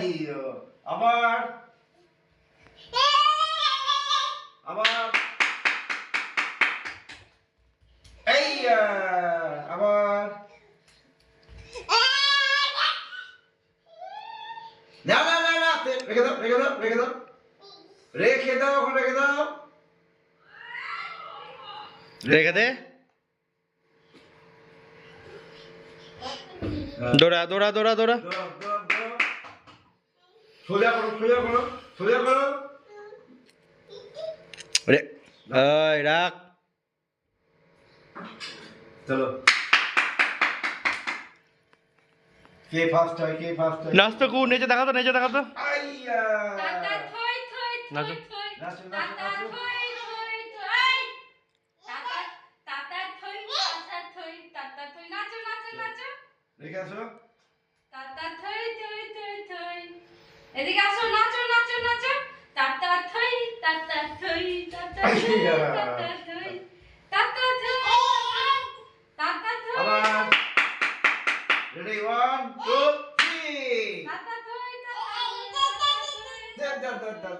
আবার আবার এই আবার না না না না রেখে দাও রেখে দাও রেখে দাও রেখে দাও এখন রেখে দাও রেখে দে দৌড়া দৌড়া দৌড়া দৌড়া সোজা করো সোজা করো সোজা করো রে এই রাখ চলো কে ফার্স্ট হয় কে ফার্স্ট হয় নাচ তো কু নেচে দেখা তো নেচে দেখা তো আইয়া টাটা থই থই নাচো। থই নাচো, নাচো, টাটা নাচো। থই থই থই টাটা টাটা থই টাটা থই টাটা থই নাচো নাচো নাচো রেখে আসো টাটা থই থই থই থই এদিকে আসো নাচো নাচো নাচো টাটা থই টাটা থই টাটা থই আইয়া। টাটা থই টাটা থই টাটা থই আবার রেডি 1 2 3 টাটা থই টাটা থই যা যা যা